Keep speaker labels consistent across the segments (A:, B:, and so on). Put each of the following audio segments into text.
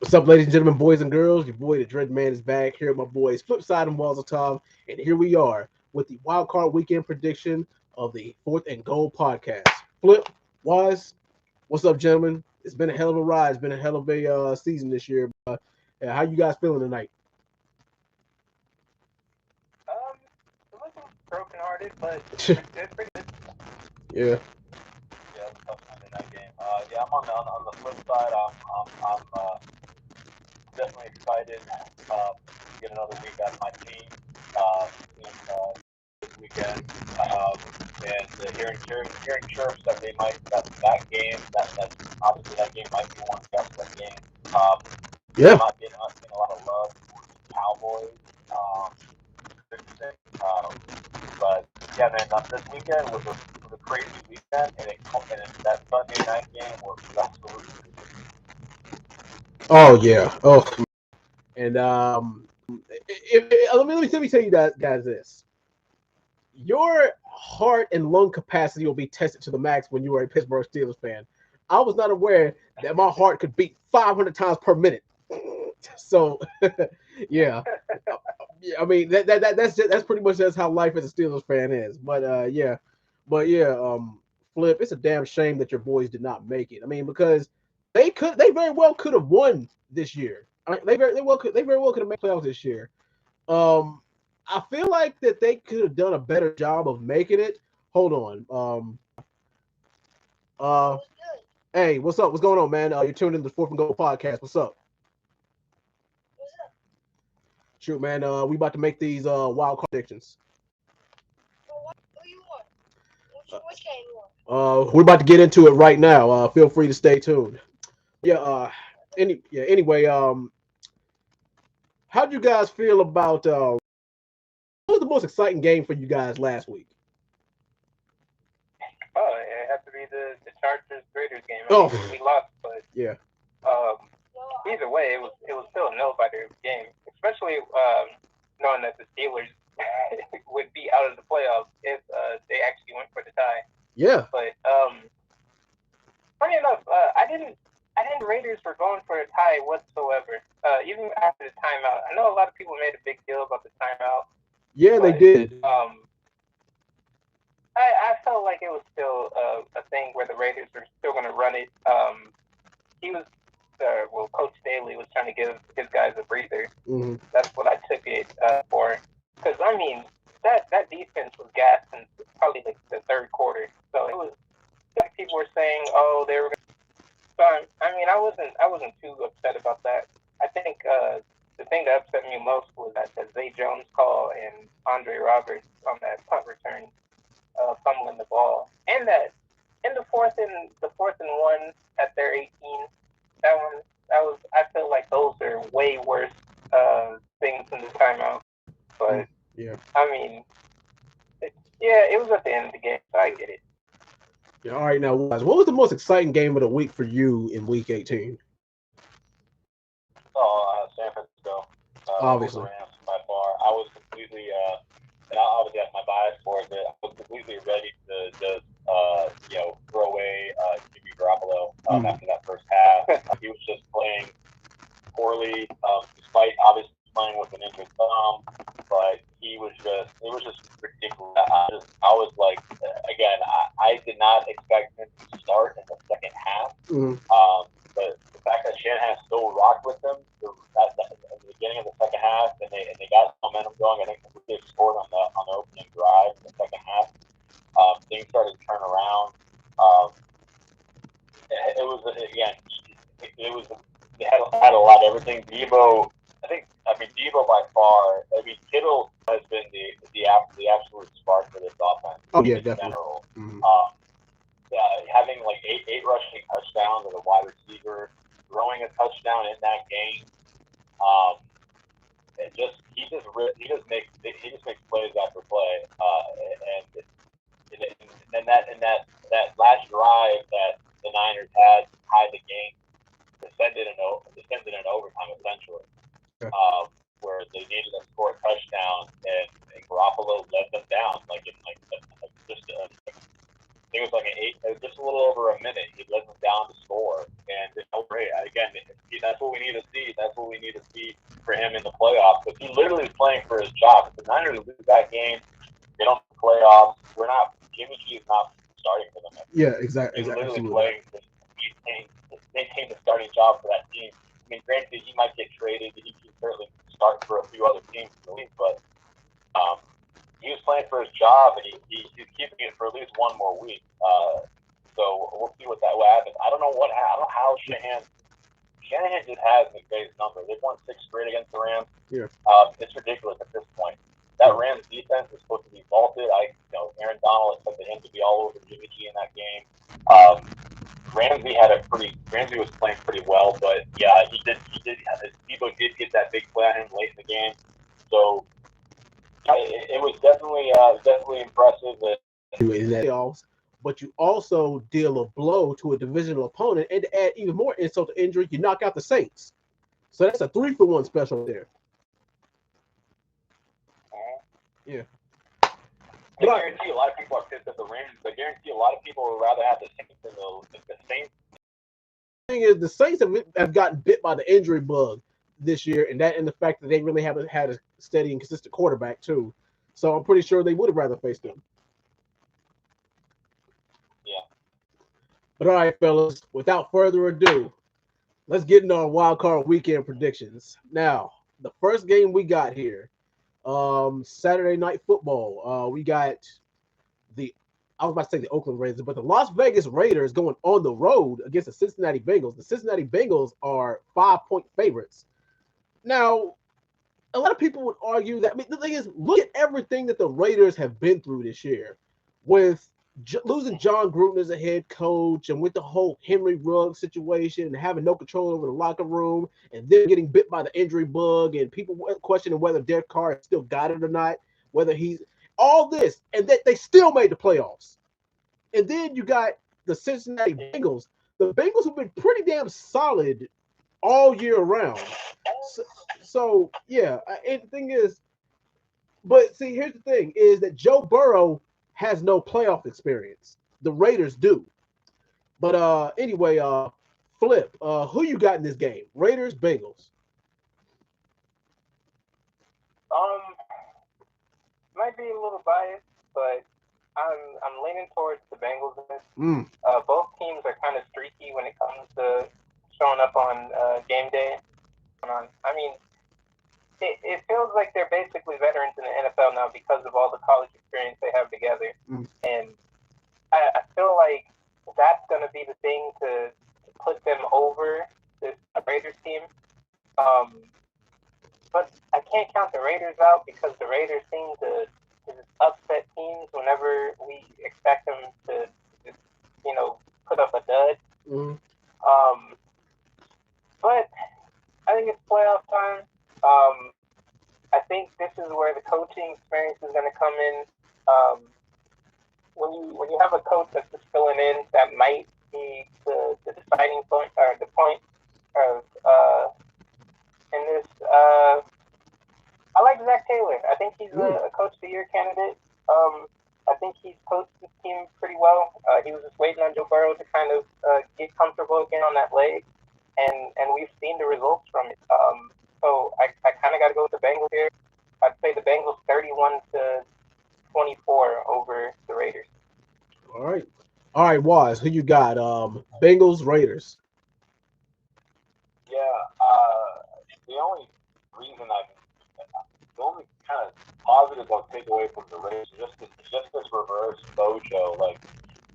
A: What's up, ladies and gentlemen, boys and girls? Your boy, the Dread Man, is back here with my boys, Flipside and Walls of Tom. And here we are with the Wild Card Weekend prediction of the Fourth and Goal podcast. Flip, Wise, what's up, gentlemen? It's been a hell of a ride. It's been a hell of a season this year. How you guys feeling tonight?
B: It wasn't brokenhearted, but it's pretty good.
A: Yeah.
C: Yeah, it's a tough Monday night game. Yeah, I'm on the flip side. I'm definitely excited to get another week out of my team this weekend. And hearing chirps that they might that game that obviously that game might be one that game.
A: Yeah.
C: I'm not getting a lot of love for the Cowboys. But yeah, man, this weekend was a crazy weekend, and that Sunday night game was absolutely.
A: Oh yeah. Oh, and let me tell you guys this. Your heart and lung capacity will be tested to the max when you are a Pittsburgh Steelers fan. I was not aware that my heart could beat 500 times per minute. So, yeah. I mean that's pretty much just how life as a Steelers fan is. But Flip, it's a damn shame that your boys did not make it. I mean, because they very well could have won this year. I mean, they very well could have made playoffs this year. Um, I feel like that they could have done a better job of making it. Hold on. Hey, what's up? What's going on, man? You're tuned in to the Fourth and Goal podcast. What's up? Shoot, man. We about to make these wild card predictions.
D: Who you want? Which game you want?
A: We're about to get into it right now. Feel free to stay tuned. Yeah. Anyway. How'd you guys feel about? What was the most exciting game for you guys last week?
B: Oh, it had to be the Chargers Raiders game.
A: Oh.
B: We lost, but
A: Yeah.
B: Either way, it was still a nobody game. Especially knowing that the Steelers would be out of the playoffs if they actually went for the tie.
A: Yeah.
B: But funny enough, I didn't. Raiders were going for a tie whatsoever. Even after the timeout, I know a lot of people made a big deal about the timeout.
A: Yeah, they did.
B: I felt like it was still a thing where the Raiders were still going to run it. Coach Staley was trying to give his guys a breather.
A: Mm-hmm.
B: That's what I took it for. Because I mean, that defense was gassed in probably like the third quarter. So it was like people were saying, oh, they were. So I mean, I wasn't too upset about that. I think the thing that upset me most was that Zay Jones call and Andre Roberts on that punt return, fumbling the ball, and that in the fourth and 1 at their 18. I feel like those are way worse things in the timeout. But
A: yeah,
B: I mean, it was at the end of the game, so I get it.
A: Yeah. All right, now, what was the most exciting game of the week for you in Week 18?
C: San Francisco.
A: Obviously.
C: Rams by far. I was completely, and I obviously have my bias for it, but I was completely ready to just, throw away Jimmy Garoppolo after that first half. He was just playing poorly, despite obviously playing with an injured thumb, but it was just ridiculous. I was like, again, I did not expect him to start in the second half.
A: Mm-hmm.
C: But the fact that Shanahan still rocked with them at the beginning of the second half, and they got momentum going. I think they scored on the opening drive in the second half. Things started to turn around. It was they had a lot of everything. Debo by far. I mean, Kittle has been the absolute spark for this offense.
A: Oh yeah,
C: in
A: definitely.
C: General.
A: Mm-hmm.
C: Having like eight rushing touchdowns as a wide receiver, throwing a touchdown in that game. He just makes plays after play. And that last drive that the Niners had to tie the game descended in overtime essentially.
A: Okay.
C: Where they needed to score a touchdown and Garoppolo let them down just a little over a minute. He let them down to score, and great. Again, That's what we need to see. That's what we need to see for him in the playoffs. But he literally is playing for his job. If the Niners lose that game, they don't have playoffs. Jimmy G is not starting for them.
A: Yeah, exactly.
C: He's literally
A: Absolutely.
C: playing to maintain the starting job for that team. I mean, granted, he might get traded. He can certainly start for a few other teams in the league, but he was playing for his job, and he's keeping it for at least one more week. So we'll see what happens. I don't know how Shanahan just has McVay's number. They've won 6 straight against the Rams.
A: Yeah.
C: It's ridiculous at this point. That Rams defense is supposed to be vaulted. Aaron Donald expected him to be all over Jimmy G in that game. Ramsey was playing pretty well, but yeah, Debo did get that big play on him late in the game. So it was definitely impressive that
A: In the playoffs, but you also deal a blow to a divisional opponent, and to add even more insult to injury, you knock out the Saints. So that's a 3-for-1 special there. Yeah.
C: I guarantee a lot of people are pissed at the Rams. I guarantee a lot of people would rather have the Saints than the Saints.
A: The thing is, the Saints have gotten bit by the injury bug this year, and the fact that they really haven't had a steady and consistent quarterback too. So I'm pretty sure they would have rather faced them.
C: Yeah.
A: But all right, fellas, without further ado, let's get into our wild card weekend predictions. Now, the first game we got here, Saturday Night Football. We got I was about to say the Oakland Raiders, but the Las Vegas Raiders going on the road against the Cincinnati Bengals. The Cincinnati Bengals are 5-point favorites. Now, a lot of people would argue that, the thing is, look at everything that the Raiders have been through this year with losing John Gruden as a head coach, and with the whole Henry Ruggs situation and having no control over the locker room, and then getting bit by the injury bug, and people questioning whether Derek Carr still got it or not, whether he's all this, and that they still made the playoffs. And then you got the Cincinnati Bengals. The Bengals have been pretty damn solid all year round. So yeah, and the thing is, but see, here's the thing: is that Joe Burrow has no playoff experience. The Raiders do. But anyway, Flip, who you got in this game? Raiders, Bengals.
B: Might be a little biased, but I'm leaning towards the Bengals in this. Both teams are kind of streaky when it comes to showing up on game day. I mean, it feels like they're basically veterans in the NFL now because of all the college experience they have together. And I feel like that's going to be the thing to put them over this Raiders team. But I can't count the Raiders out because the Raiders seem to just upset teams whenever we expect them to just, put up a dud. But I think it's playoff time. I think this is where the coaching experience is going to come in. When you have a coach that's just filling in, that might be the deciding point or the point of in this. I like Zach Taylor. I think he's a coach of the year candidate. I think he's coached his team pretty well. He was just waiting on Joe Burrow to kind of get comfortable again on that leg, and we've seen the results from it. So I kind of got to go with the Bengals here. I'd say the Bengals 31-24 over the Raiders.
A: All right, Waz, who you got? Bengals, Raiders.
C: Yeah, the only kind of positive I'll take away from the Raiders is just this reverse mojo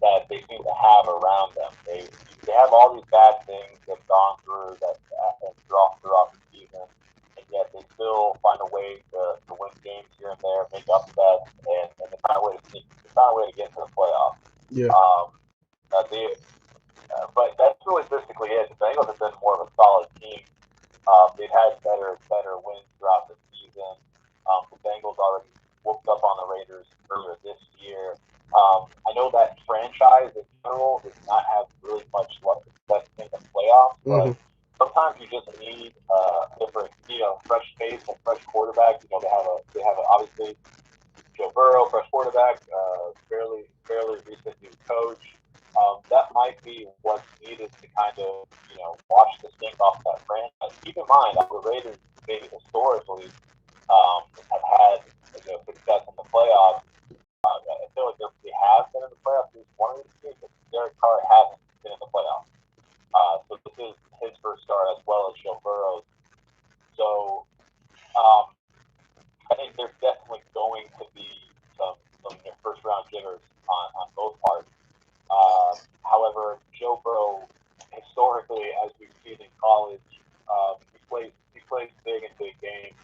C: that they seem to have around them. They have all these bad things they've gone through throughout the season, and yet they still find a way to win games here and there, make upsets, and they find a way to get into the playoffs.
A: Yeah.
C: But that's really basically it. The Bengals have been more of a solid team. They've had better wins throughout the season. The Bengals already whooped up on the Raiders earlier this year. I know that franchise in general does not have really much success in the playoffs, but sometimes you just need different, fresh face and fresh quarterback. They have obviously Joe Burrow, fresh quarterback, fairly recent new coach. that might be what's needed to kind of, wash the stink off that franchise. Keep in mind, the Raiders maybe historically have had success in the playoffs. I feel like they have been in the playoffs at least one of these years, but Derek Carr hasn't been in the playoffs. So this is his first start as well as Joe Burrow's. So I think there's definitely going to be some first round jitters on both parts. However, Joe Burrow, historically, as we've seen in college, he plays big in big games.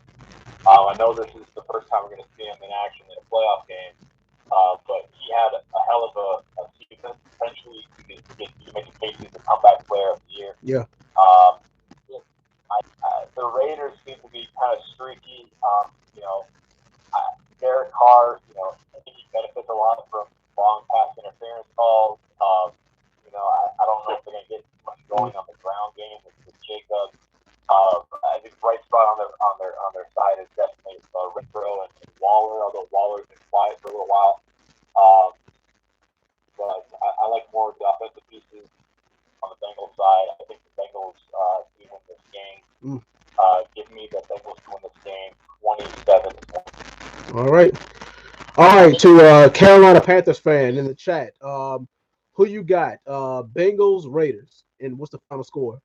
C: I know this is the first time we're going to see him in action in a playoff game, but he had a hell of a season. Potentially, you make the case he's the comeback player of the year.
A: Yeah.
C: The Raiders seem to be kind of streaky. Derek Carr, I think he benefits a lot from long pass interference calls. I don't know if they're going to get much going on the ground game with Jacobs. I think bright spot on their side is definitely Renfro and Waller, although Waller's been quiet for a little while. But I like more of the offensive pieces on the Bengals side. I think the Bengals do win this game. Give me the Bengals to win this game 27-20.
A: All right. To Carolina Panthers fan in the chat, who you got? Bengals, Raiders, and what's the final score?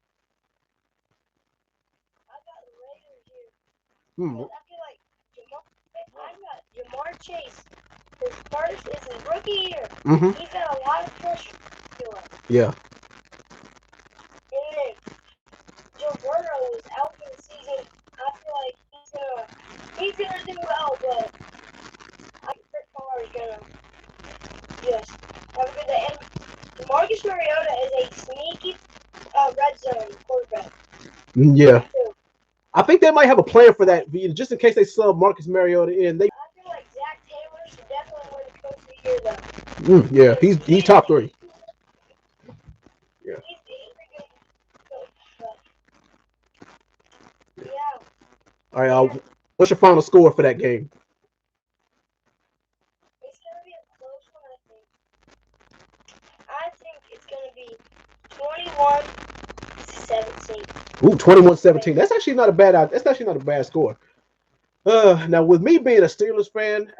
D: I got the Raiders here. I feel like I got Jamar Chase. It's his rookie year.
A: Mm-hmm.
D: He's got a lot of pressure.
A: Yeah.
D: And then Joe Burrow is out for the season. I feel like he's gonna do well, but I think Chris Paul is gonna just have a good day. And Marcus Mariota is a sneaky red zone quarterback.
A: Yeah. I think they might have a plan for that, just in case they sub Marcus Mariota in.
D: I feel like Zach Taylor should definitely win the Coach of the Year, though.
A: Yeah, he's top 3. Yeah.
D: He's pretty good. But, yeah.
A: All right. What's your final score for that game?
D: It's going to be a close one, I think it's going to be 21-17.
A: Ooh, 21-17. That's actually not a bad score. Now, with me being a Steelers fan,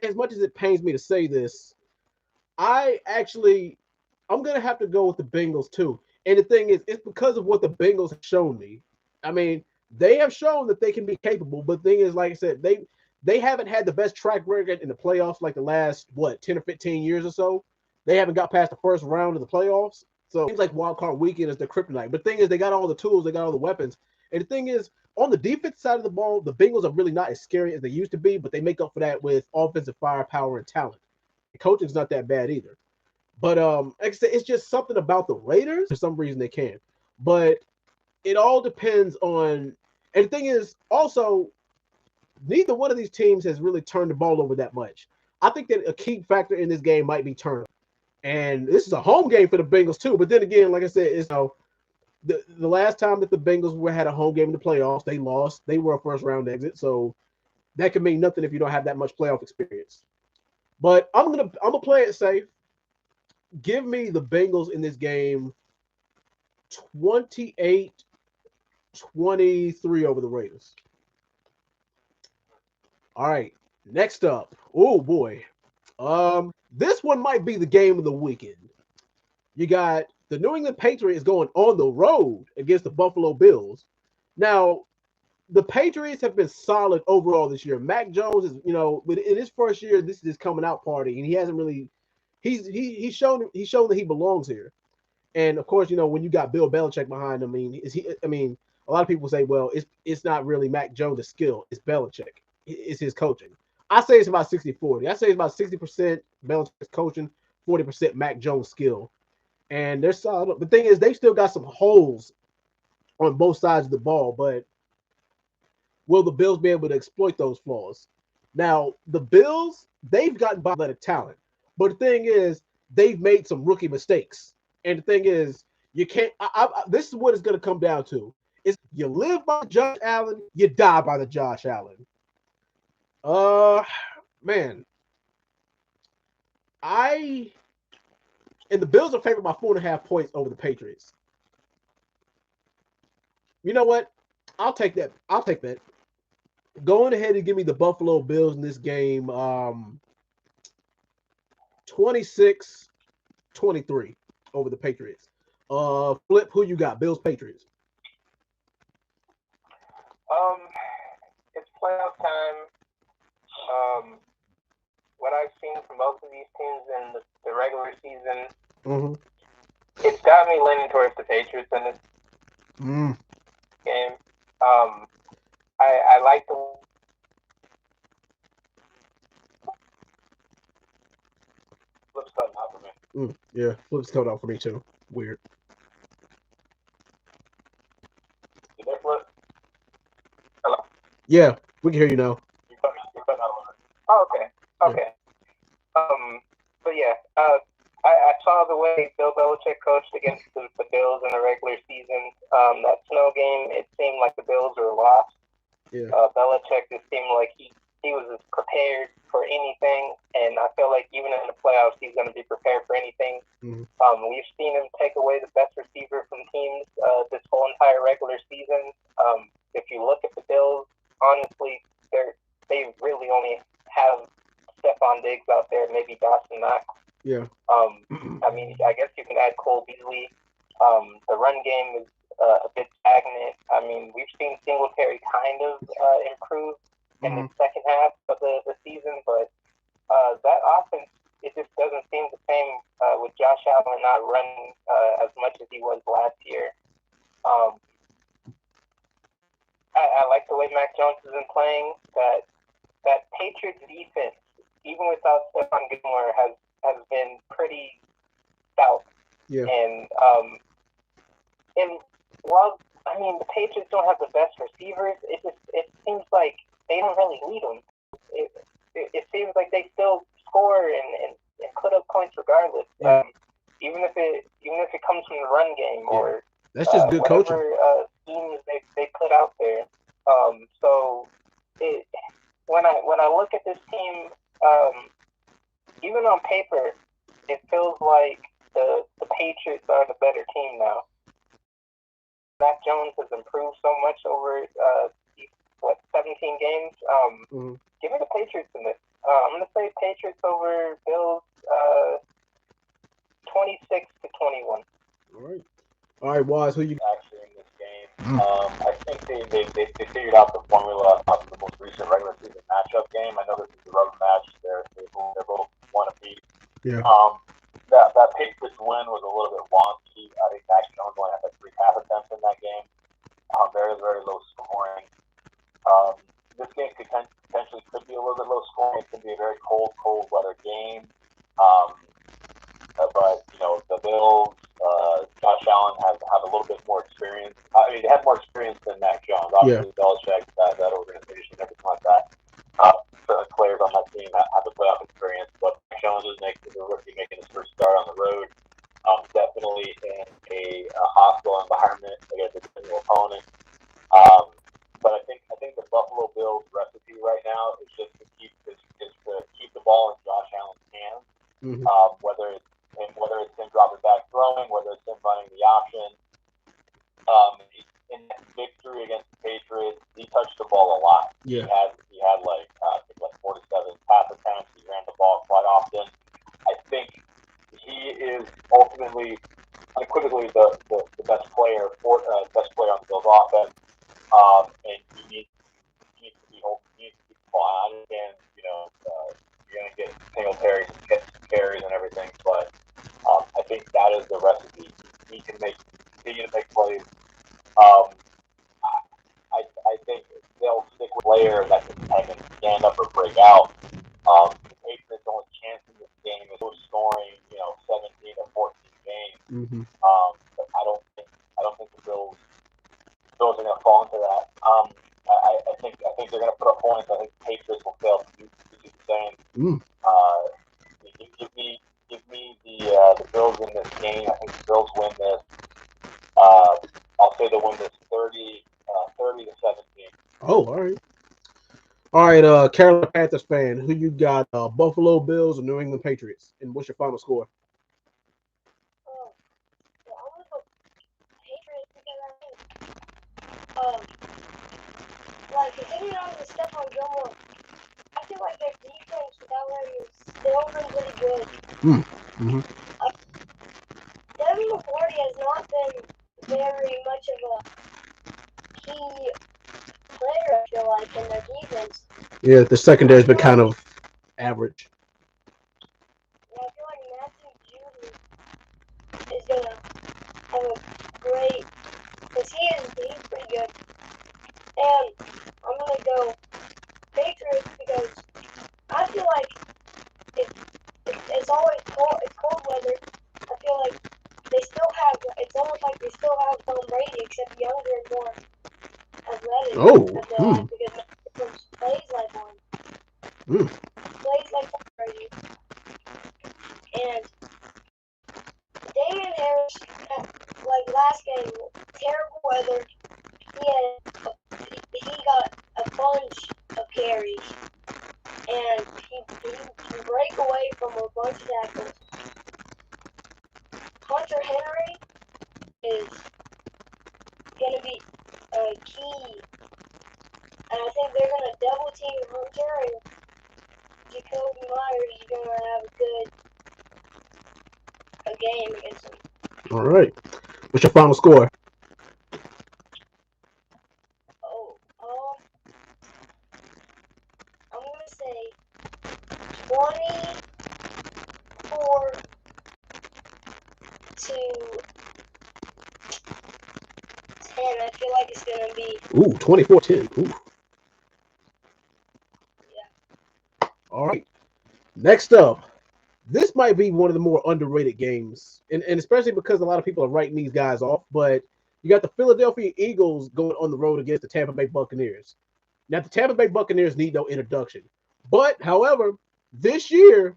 A: as much as it pains me to say this, I'm gonna have to go with the Bengals too. And the thing is, it's because of what the Bengals have shown me. I mean, they have shown that they can be capable, but the thing is, like I said, they haven't had the best track record in the playoffs like the last 10 or 15 years or so. They haven't got past the first round of the playoffs. So it seems like wild card weekend is the kryptonite. But the thing is, they got all the tools, they got all the weapons. And the thing is, on the defense side of the ball, the Bengals are really not as scary as they used to be, but they make up for that with offensive firepower and talent. The coaching's not that bad either. But like I said, it's just something about the Raiders. For some reason they can. But it all depends on, and the thing is, also, neither one of these teams has really turned the ball over that much. I think that a key factor in this game might be turnover. And this is a home game for the Bengals too. But then again, like I said, it's the last time that the Bengals had a home game in the playoffs, they lost. They were a first round exit, so that can mean nothing if you don't have that much playoff experience. But I'm gonna play it safe. Give me the Bengals in this game 28-23 over the Raiders. All right, next up. Oh boy. This one might be the game of the weekend. You got the New England Patriots going on the road against the Buffalo Bills. Now, the Patriots have been solid overall this year. Mac Jones is, in his first year, this is his coming out party, and he hasn't really. He's shown that he belongs here. And of course, when you got Bill Belichick behind him, a lot of people say, well, it's not really Mac Jones' skill, it's Belichick. It's his coaching. I say it's about 60-40. I say it's about 60% Belichick's coaching, 40% Mac Jones' skill. And they're solid. The thing is, they still got some holes on both sides of the ball, but will the Bills be able to exploit those flaws? Now, the Bills, they've gotten by athletic talent. But the thing is, they've made some rookie mistakes. And the thing is, you can't this is what it's going to come down to. It's you live by Josh Allen, you die by the Josh Allen. Man, I And the Bills are favored by 4.5 points over the Patriots. You know what? I'll take that. Go on ahead and give me the Buffalo Bills in this game. 26-23 over the Patriots. Flip, who you got? Bills, Patriots.
B: It's playoff time. What I've seen from both of these teams in the regular season, it's got me leaning towards the Patriots in this game. I like the
C: Flip's cutting out for me.
A: Yeah, Flip's cutting out for me too. Weird.
C: You there, Flip?
B: Hello?
A: Yeah, we can hear you now.
C: You're cutting out a little.
B: Oh, okay. But yeah, I saw the way Bill Belichick coached against the Bills in the regular season. That snow game, it seemed like the Bills were lost.
A: Yeah.
B: Belichick just seemed like he was as prepared for anything, and I feel like even in the playoffs, he's going to be prepared for anything. We've seen him take away the best receiver from teams this whole entire regular season. If you look at the Bills, honestly, they really only have Stephon Diggs out there, maybe Dawson Knox.
A: Yeah.
B: I mean, I guess you can add Cole Beasley. The run game is a bit stagnant. I mean, we've seen Singletary kind of improve in the second half of the season, but that offense, it just doesn't seem the same with Josh Allen not running as much as he was last year. I like the way Mac Jones has been playing. That Patriots defense, even without Stephon Gilmore, has been pretty stout.
A: Yeah.
B: And while I mean the Patriots don't have the best receivers, it seems like they don't really need them. It seems like they still score and put up points regardless.
A: Yeah.
B: Even if it comes from the run game or
A: that's just good coaching.
B: Schemes they put out there. So when I look at this team, even on paper, it feels like the Patriots are the better team now. Mac Jones has improved so much over 17 games. Give me the Patriots in this. I'm going to say Patriots over Bills 26-21.
A: All right, Waz, who you
C: actually in this game? I think they figured out the formula of the most recent regular season matchup game. I know this is the rubber match. They're both one apiece.
A: Yeah.
C: That Patriots win was a little bit wonky. I think Mac Jones only had 3 pass attempts in that game. Very, very low scoring. This game potentially could be a little bit low scoring. It could be a very cold weather game. But the Bills, Josh Allen have a little bit more experience. I mean, they have more experience than Mac Jones. Obviously, Belichick, that organization, everything like that. Certain players on that team have the playoff experience, but Mac Jones is the rookie making his first start on the road. Definitely in a hostile environment against a different opponent. But I think the Buffalo Bills recipe right now is just to keep the ball in Josh Allen's hands. Whether it's him dropping back throwing, whether it's him running the option. In that victory against the Patriots, he touched the ball a lot.
A: Yeah.
C: He had like 4 to 7 pass attempts. He ran the ball quite often. I think he is ultimately, unequivocally, the best player on the Bills offense. And he needs to be keep the ball. I understand, you're going to get Singletary some carries and everything, but I think that is the recipe. He can continue to make plays. I think they'll stick with a player that can stand up or break out. The Patriots' only chance in this game is scoring, 17 or 14 games. But I don't think the Bills are going to fall into that. I think they're going to put up points. I think the Patriots will fail to do the same. Give me the Bills in this game. I think the Bills win this. I'll say they'll win this 30 to 17.
A: Oh, all right. Carolina Panthers fan, who you got? Buffalo Bills or New England Patriots? And what's your final score?
D: continuing on with Stephon Gilmore, I feel like their defense without him is still been pretty good.
A: Mm-hmm.
D: Devin McCourty has not been very much of a key player, I feel like, in their defense.
A: Yeah, the secondary has been kind of average.
D: And I feel like Matthew Jeudy is going to have a great, because he's pretty good. And I'm going to go Patriots because I feel like it's always cold. It's cold weather. I feel like they still have. It's almost like they still have Tom Brady, except younger and more athletic.
A: Oh,
D: I feel like because Mahomes plays like one. Plays like Tom Brady. And Damian Harris, like last game, terrible weather. He got a bunch of carries. And he can break away from a bunch of tackles. Hunter Henry is going to be a key. And I think they're going to double team Hunter, and Jacoby Myers is going to have a game against him.
A: All right. What's your final score?
D: I'm going to say 24 to 10. I feel like it's going to be.
A: 24-10. Ooh.
D: Yeah.
A: All right. Next up, this might be one of the more underrated games, and especially because a lot of people are writing these guys off, but you got the Philadelphia Eagles going on the road against the Tampa Bay Buccaneers. Now, the Tampa Bay Buccaneers need no introduction. But, however, this year,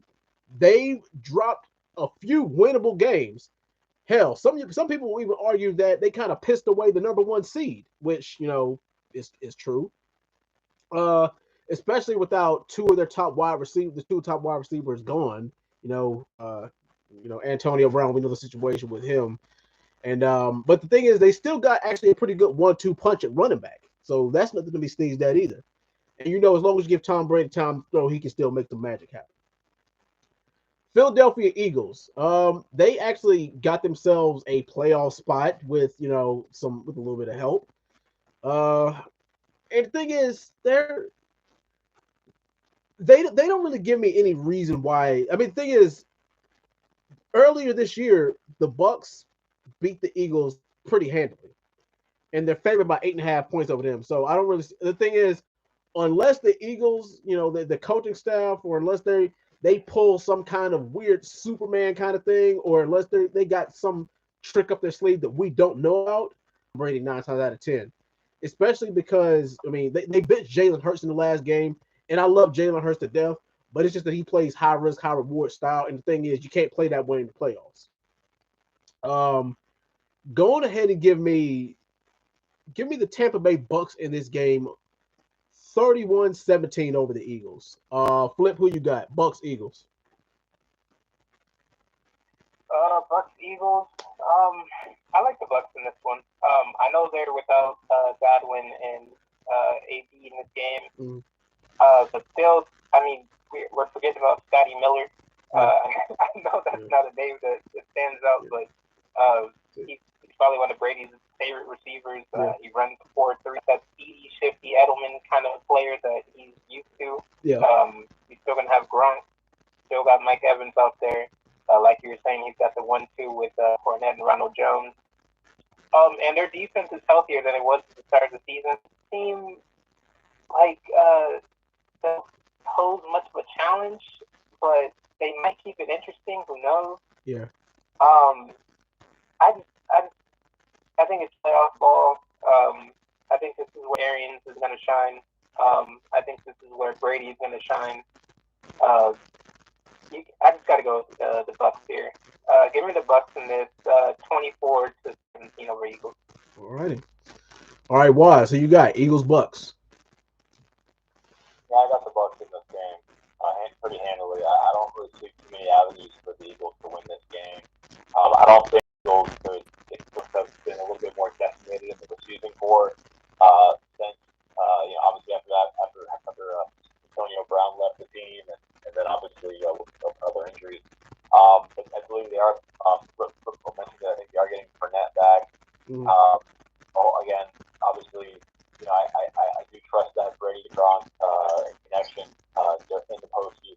A: they dropped a few winnable games. Hell, some people will even argue that they kind of pissed away the number one seed, which, is true. Especially without two of their top wide receivers, the two top wide receivers gone. Antonio Brown, we know the situation with him. And but the thing is, they still got actually a pretty good 1-2 punch at running back. So that's nothing to be sneezed at either. And as long as you give Tom Brady time to throw, he can still make the magic happen. Philadelphia Eagles, they actually got themselves a playoff spot with a little bit of help. And the thing is, they don't really give me any reason why. I mean, the thing is, earlier this year, the Bucs beat the Eagles pretty handily, and they're favored by 8.5 points over them. So I don't really. The thing is, unless the Eagles, the coaching staff, or unless they pull some kind of weird Superman kind of thing, or unless they got some trick up their sleeve that we don't know about, I'm rating 9 times out of 10. Especially because, they benched Jalen Hurts in the last game, and I love Jalen Hurts to death, but it's just that he plays high risk, high reward style, and the thing is, you can't play that way in the playoffs. Go ahead and give me the Tampa Bay Bucs in this game, 31-17 over the Eagles. Flip, who you got? Bucs, Eagles.
B: Bucs, Eagles. I like the Bucs in this one. I know they're without Godwin and AD in this game. But still, we're forgetting about Scotty Miller. I know that's not a name that stands out, but he's probably one of Brady's favorite receivers. He runs the 4-3, that speedy, shifty Edelman kind of player that he's used to.
A: Yeah.
B: He's still going to have Gronk. Still got Mike Evans out there. Like you were saying, he's got the 1-2 with Fournette and Ronald Jones. And their defense is healthier than it was at the start of the season. It seems like they'll pose much of a challenge, but they might keep it interesting. Who knows?
A: Yeah.
B: I think it's playoff ball. I think this is where Arians is going to shine. I think this is where Brady is going to shine. I just got to go with the Bucs here. Give me the Bucs in this 24-17 over Eagles.
A: All righty. All right, Waz, who you got? Eagles, Bucs.
C: Yeah, I got the Bucs in this game pretty handily. I don't really see too many avenues for the Eagles to win this game. I don't think the Eagles have been a little bit more decimated in the receiving corps since obviously Again, obviously, I do trust that Brady Gronk connection in the postseason.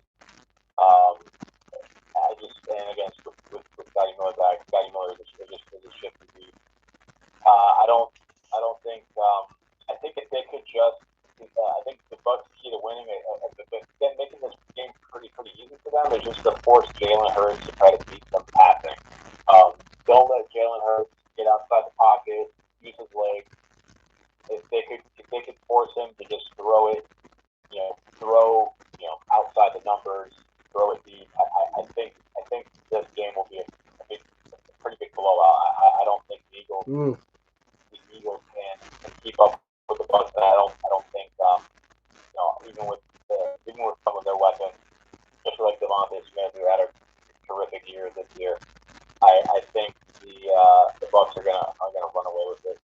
C: And again, with Scotty Miller back, Scotty Miller is a shifty beat. I don't think. I think if they could just, I think the Bucs' key to winning, making this game pretty easy for them is just to force Jalen Hurts to try to beat them passing. Don't let Jalen Hurts get outside the pocket, use his legs. If they could force him to just throw it, outside the numbers, throw it deep. I think this game will be a pretty big blowout. I don't think the Eagles can keep up with the Bucs. I don't think even with some of their weapons, especially like Devontae Smith, who had a terrific year this year. I think the Bucs are gonna run away with it.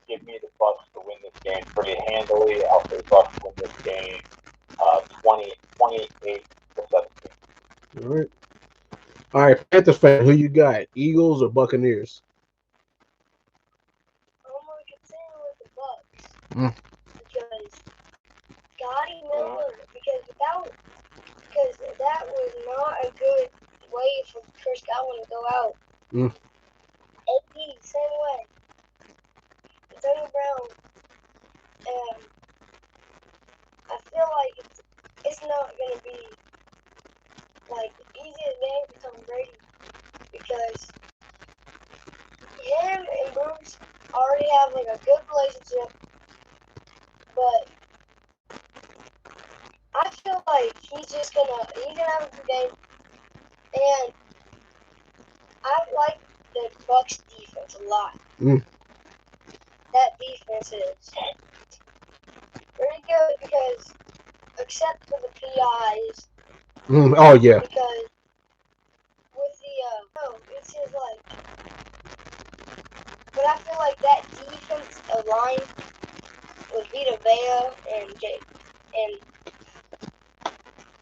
C: Give me the Bucs to win this game pretty handily. I'll say the Bucs win this game 28 to 17.
A: All right, Panthers fan, who you got? Eagles or Buccaneers?
D: I'm gonna continue with the Bucs because Scotty Miller, because that was not a good way for Chris Godwin to go out. AP, same way. Antonio Brown, I feel like it's not gonna be like the easiest game for Tom Brady because him and Bruce already have like a good relationship, but I feel like he's gonna have a good game, and I like the Bucs defense a lot. That defense is pretty good because, except for the PIs.
A: Oh yeah.
D: Because with the it's just like, but I feel like that defense line with Vita Vea and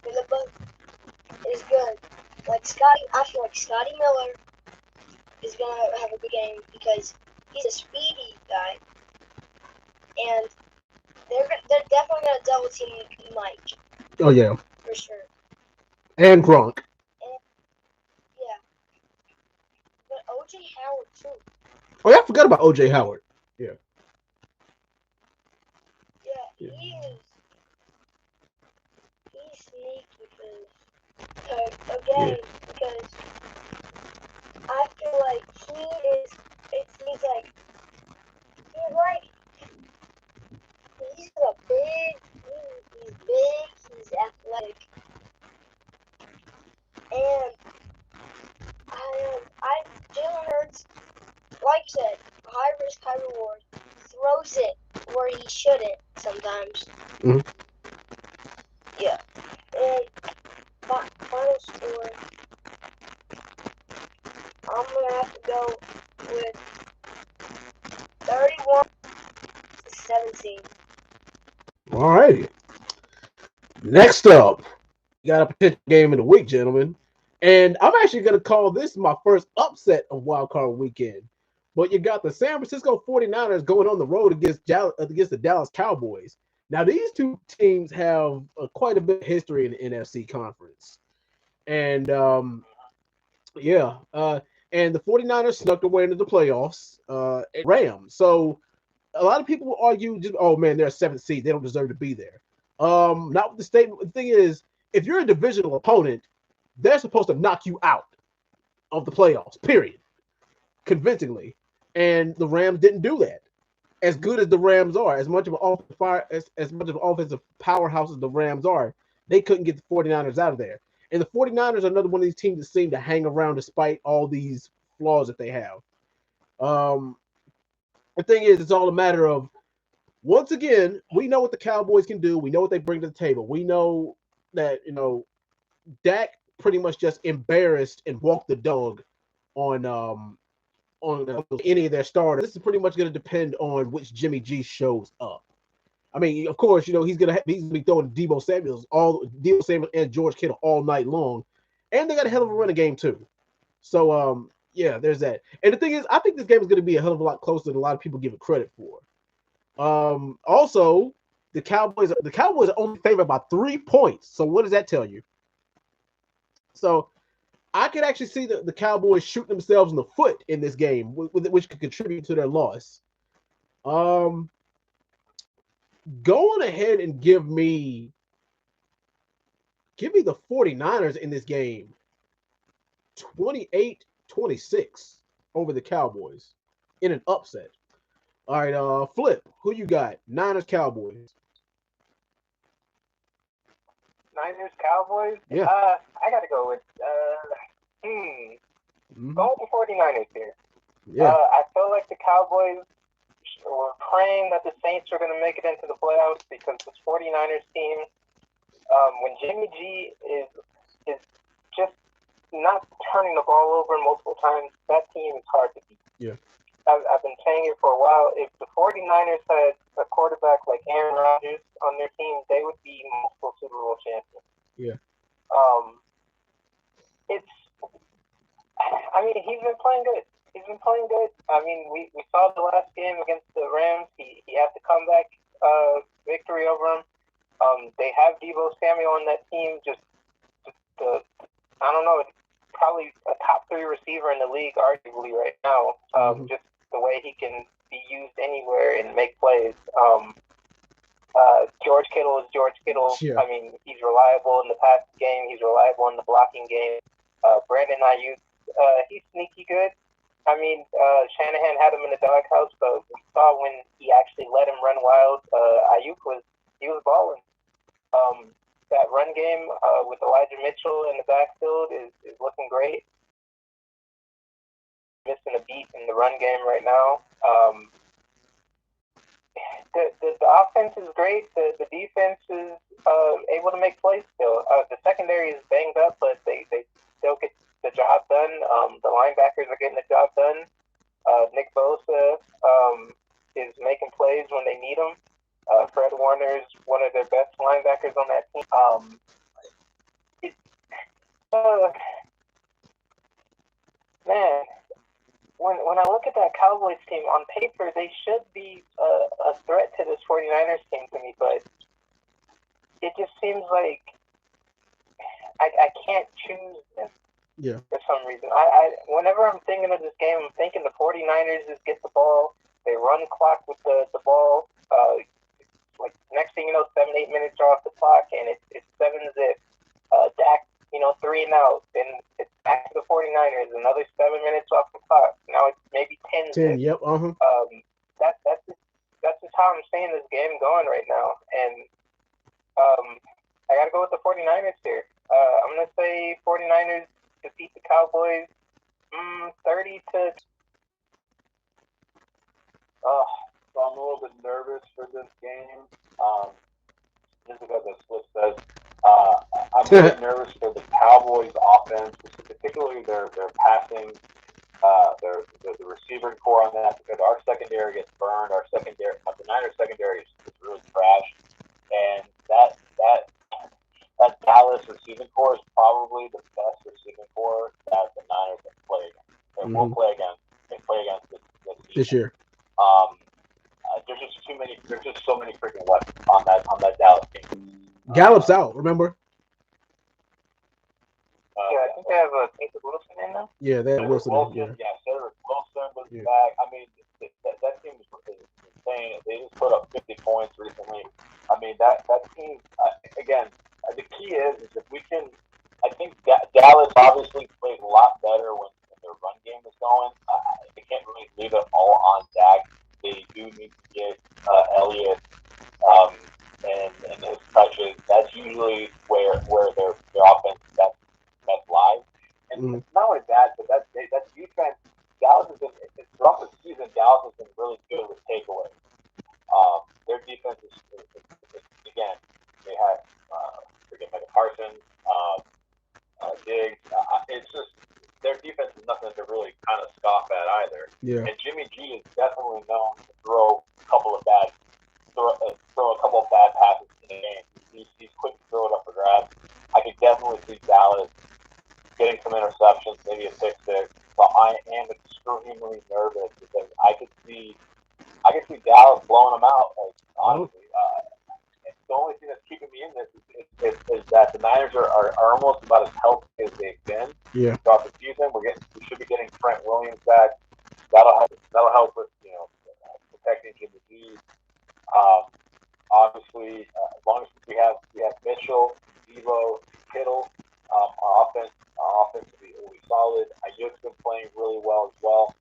D: Philippa is good. Like I feel like Scotty Miller is gonna have a good game because he's a speedy guy, and they're definitely gonna double team Mike.
A: Oh yeah.
D: For sure.
A: And Gronk.
D: Yeah. But O.J. Howard too.
A: Oh yeah, I forgot about O.J. Howard. Yeah.
D: Yeah, he's sneaky because I feel like he's big, he's athletic, and Jalen Hurts, like I said, high risk, high reward, throws it where he shouldn't sometimes. Yeah, and my final score, I'm gonna have to go with 31-17.
A: All righty. Next up, we got a potential game of the week, gentlemen. And I'm actually going to call this my first upset of Wildcard Weekend. But you got the San Francisco 49ers going on the road against the Dallas Cowboys. Now, these two teams have quite a bit of history in the NFC Conference. And, and the 49ers snuck their way into the playoffs at Rams. So a lot of people will argue, oh, man, they're a 7th seed. They don't deserve to be there. Not with the statement. The thing is, if you're a divisional opponent, they're supposed to knock you out of the playoffs, period, convincingly. And the Rams didn't do that. As good as the Rams are, as much of an offensive powerhouse as the Rams are, they couldn't get the 49ers out of there. And the 49ers are another one of these teams that seem to hang around despite all these flaws that they have. The thing is, it's all a matter of, once again, we know what the Cowboys can do. We know what they bring to the table. We know that, Dak pretty much just embarrassed and walked the dog on any of their starters. This is pretty much going to depend on which Jimmy G shows up. I mean, of course, he's gonna be throwing Deebo Samuel and George Kittle all night long, and they got a hell of a running game too. So Yeah, there's that. And the thing is, I think this game is going to be a hell of a lot closer than a lot of people give it credit for. Also, the Cowboys are only favored by 3 points. So what does that tell you? So I could actually see the Cowboys shooting themselves in the foot in this game, which could contribute to their loss. Go on ahead and give me the 49ers in this game 28-26 over the Cowboys in an upset. All right, Flip, who you got? Niners, Cowboys.
B: Niners, Cowboys?
A: Yeah.
B: I got to go with, Go with the 49ers here.
A: Yeah.
B: I feel like the Cowboys were praying that the Saints were going to make it into the playoffs because this 49ers team, when Jimmy G is just not turning the ball over multiple times, that team is hard to beat.
A: Yeah.
B: I've been saying it for a while. If the 49ers had a quarterback like Aaron Rodgers on their team, they would be multiple Super Bowl champions.
A: Yeah.
B: He's been playing good. I mean, we saw the last game against the Rams. He had the comeback victory over them. They have Deebo Samuel on that team. I don't know, probably a top 3 receiver in the league, arguably right now. Just the way he can be used anywhere and make plays. George Kittle is George Kittle.
A: Yeah.
B: I mean, he's reliable in the passing game. He's reliable in the blocking game. Brandon Ayuk, he's sneaky good. I mean, Shanahan had him in the doghouse, but we saw when he actually let him run wild. Ayuk was balling. That run game with Elijah Mitchell in the backfield is looking great. Missing a beat in the run game right now. The offense is great. The defense is able to make plays still. The secondary is banged up, but they still get the job done. The linebackers are getting the job done. Nick Bosa is making plays when they need him. Fred Warner is one of their best linebackers on that team. Man, when I look at that Cowboys team, on paper, they should be a threat to this 49ers team to me, but it just seems like I can't choose them.
A: Yeah.
B: For some reason. Whenever I'm thinking of this game, I'm thinking the 49ers just get the ball, they run clock with the ball, like next thing you know, 7-8 minutes are off the clock, and it's 7-zip. Dak, 3 and out. Then it's back to the 49ers, another 7 minutes off the clock. Now it's maybe 10-zip.
A: 10, yep,
B: That's just how I'm seeing this game going right now. And I got to go with the 49ers here. I'm going to say 49ers to beat the Cowboys 30 to...
C: So I'm a little bit nervous for this game. Just because as Flip says, I'm really nervous for the Cowboys offense, particularly their passing, the receiver core on that, because our secondary gets burned. The Niners secondary is really trash, and that Dallas receiving core is probably the best receiving core that the Niners can play against. They will play against. They play against
A: this year.
C: There's just so many freaking weapons on that Dallas team.
A: Gallup's out, remember?
B: I think they have Cedric Wilson in now.
A: Yeah, they have Wilson.
C: Cedric Wilson was back. I mean, that team is insane. They just put up 50 points recently. I mean, that team, again, the key is if we can, I think Dallas obviously plays a lot better when their run game is going. They can't really leave it all on Dak. They do need to get Elliott and his touches. That's usually where their offense that's live. And not only that, but that defense, Dallas has been throughout the season. Dallas has been really good with takeaways. Their defense is again. They have Micah Parsons, Diggs. It's just their defense is nothing to really kind of scoff at either.
A: Yeah.
C: And Jimmy G is definitely known to throw a couple of bad passes in the game. He's quick to throw it up for grabs. I could definitely see Dallas getting some interceptions, maybe a pick six. But I extremely nervous because I could see Dallas blowing them out. Like, honestly, the only thing that's keeping me in this is that the Niners are almost about as healthy as they've been throughout the season. We should be getting Trent Williams back. That'll help with protecting Jimmy G. Obviously, as long as we have Mitchell, Devo, Kittle, our offense will be solid. Ayuk's been playing really well as well.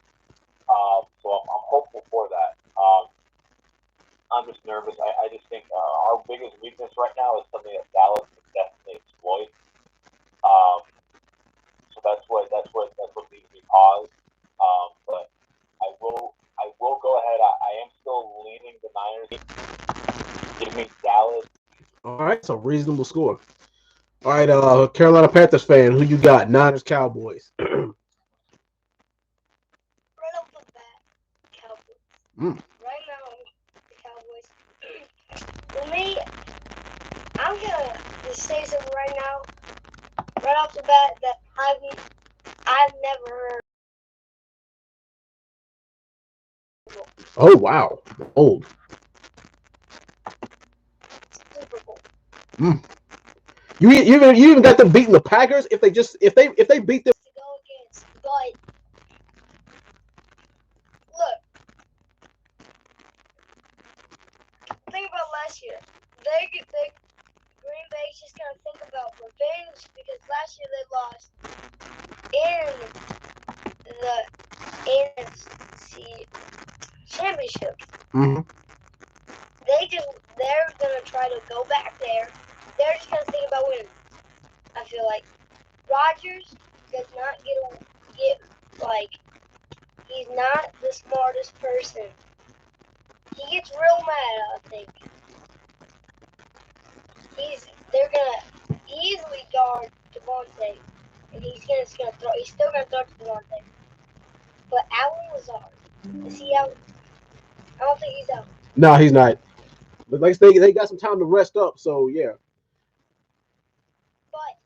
C: So I'm hopeful for that. I'm just nervous. I just think our biggest weakness right now is something that Dallas can definitely exploit. So that's what leaves me pause. But I will go ahead. I am still leaning the Niners. Give me Dallas.
A: All right, so reasonable score. All right, Carolina Panthers fan, who you got? Niners, Cowboys.
D: Right off the bat, Cowboys. Right now, the Cowboys. For me, I'm gonna just say something right now. Right off the bat, that I've never heard.
A: Oh wow, old.
D: Super Bowl.
A: You even got them beating the Packers if they beat them.
D: To go against, but look, think about last year. Green Bay's just gonna think about revenge because last year they lost in the NFC Championship.
A: Mm-hmm.
D: They're gonna try to go back there. They're just gonna think about winning. I feel like Rodgers does not get he's not the smartest person. He gets real mad, I think. They're gonna easily guard Devontae, and he's still gonna throw to Devontae. But Allen Lazard, is he out? I don't think he's out.
A: No, he's not. But like they got some time to rest up, so yeah.
D: But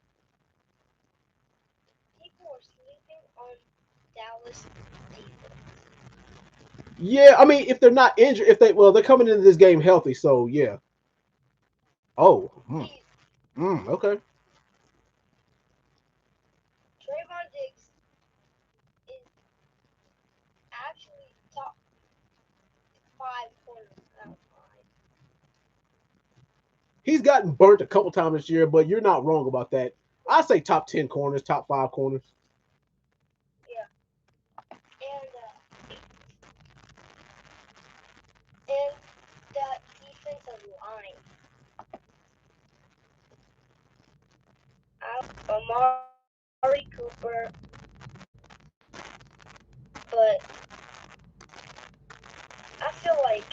D: people are sleeping on Dallas defense.
A: Yeah, I mean, if they're not injured, they're coming into this game healthy, so yeah. Oh, okay.
D: Trayvon Diggs is actually top 5 corners out wide.
A: He's gotten burnt a couple times this year, but you're not wrong about that. I say top 10 corners, top 5 corners.
D: Yeah. And that defensive line. Amari Cooper, but I feel like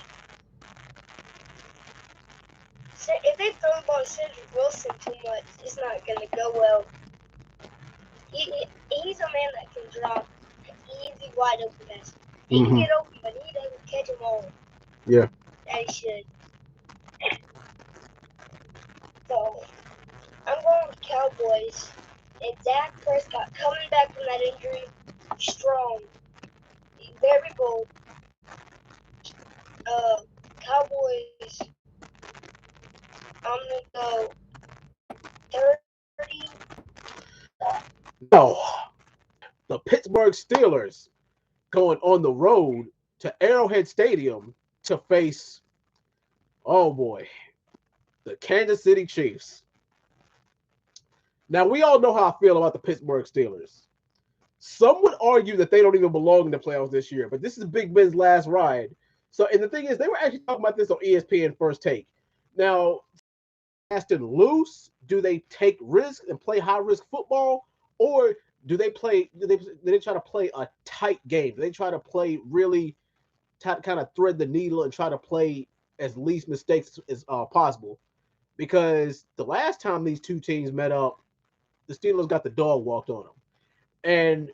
D: if they throw the ball to Cedric Wilson too much, it's not going to go well. He's a man that can drop an easy, wide open pass. He can get open, but he doesn't catch them all.
A: Yeah.
D: That he should. So, I'm going with Cowboys. And Dak Prescott coming back from that injury, strong, very bold. Cowboys, I'm going to go 30.
A: No. The Pittsburgh Steelers going on the road to Arrowhead Stadium to face, oh boy, the Kansas City Chiefs. Now, we all know how I feel about the Pittsburgh Steelers. Some would argue that they don't even belong in the playoffs this year, but this is Big Ben's last ride. So, and the thing is, they were actually talking about this on ESPN First Take. Now, Aston loose, do they take risks and play high-risk football, or do they try to play a tight game? Do they try to play really kind of thread the needle and try to play as least mistakes as possible? Because the last time these two teams met up, the Steelers got the dog walked on them, and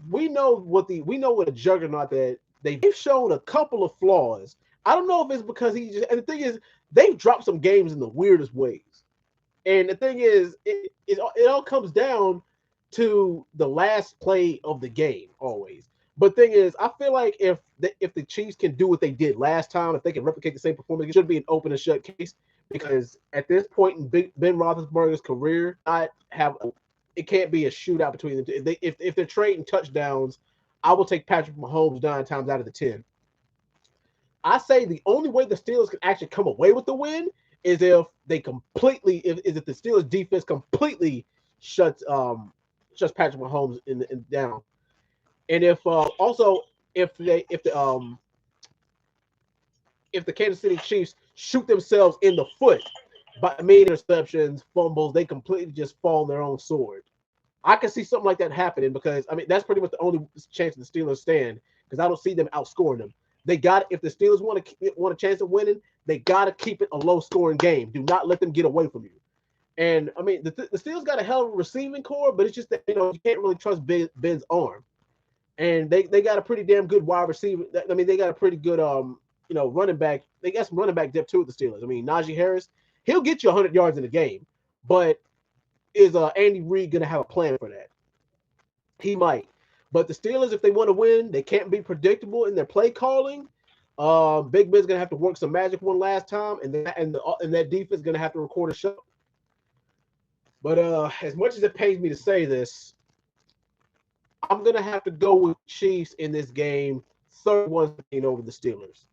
A: we know what a juggernaut that they've shown a couple of flaws. I don't know if it's because and the thing is, they've dropped some games in the weirdest ways, and the thing is, it all comes down to the last play of the game always. But thing is, I feel like if the Chiefs can do what they did last time, if they can replicate the same performance, it should be an open and shut case. Because at this point in Ben Roethlisberger's career, it can't be a shootout between them two. If they're trading touchdowns, I will take Patrick Mahomes 9 times out of the 10. I say the only way the Steelers can actually come away with the win is if the Steelers defense completely shuts Patrick Mahomes in down. And if also if the Kansas City Chiefs shoot themselves in the foot by many interceptions, fumbles, they completely just fall on their own sword. I can see something like that happening because that's pretty much the only chance the Steelers stand because I don't see them outscoring them. They got if the Steelers want a chance of winning, they got to keep it a low scoring game. Do not let them get away from you. And the Steelers got a hell of a receiving core, but it's just that you can't really trust Ben's arm. And they got a pretty damn good wide receiver. They got a pretty good running back. They got some running back depth too with the Steelers. Najee Harris, he'll get you 100 yards in a game, but is Andy Reid going to have a plan for that? He might. But the Steelers, if they want to win, they can't be predictable in their play calling. Big Ben's going to have to work some magic one last time, and that defense is going to have to record a show. But as much as it pains me to say this, I'm going to have to go with Chiefs in this game, 31-15 over the Steelers.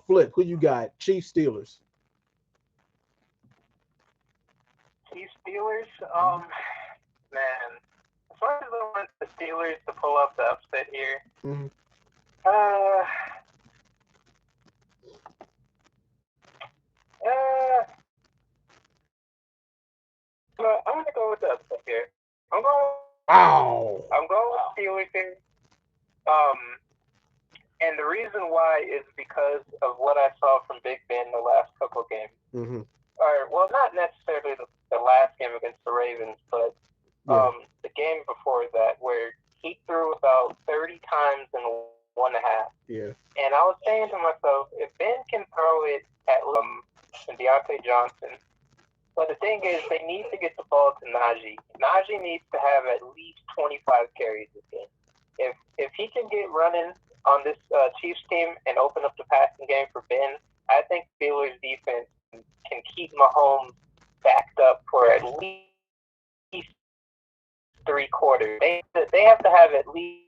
A: Flip, who you got? Chiefs, Steelers.
B: Chiefs, Steelers. Man, as much as I want the Steelers to pull off the upset here,
A: mm-hmm.
B: I'm gonna go with the upset here. I'm going with Steelers here. And the reason why is because of what I saw from Big Ben the last couple of games.
A: Mm-hmm.
B: Well, not necessarily the last game against the Ravens, but the game before that, where he threw about 30 times in 1.5.
A: Yeah.
B: And I was saying to myself, if Ben can throw it at Deontay Johnson, but the thing is, they need to get the ball to Najee. Najee needs to have at least 25 carries this game. If he can get running on this Chiefs team and open up the passing game for Ben, I think Steelers defense can keep Mahomes backed up for at least 3 quarters. They have to have at least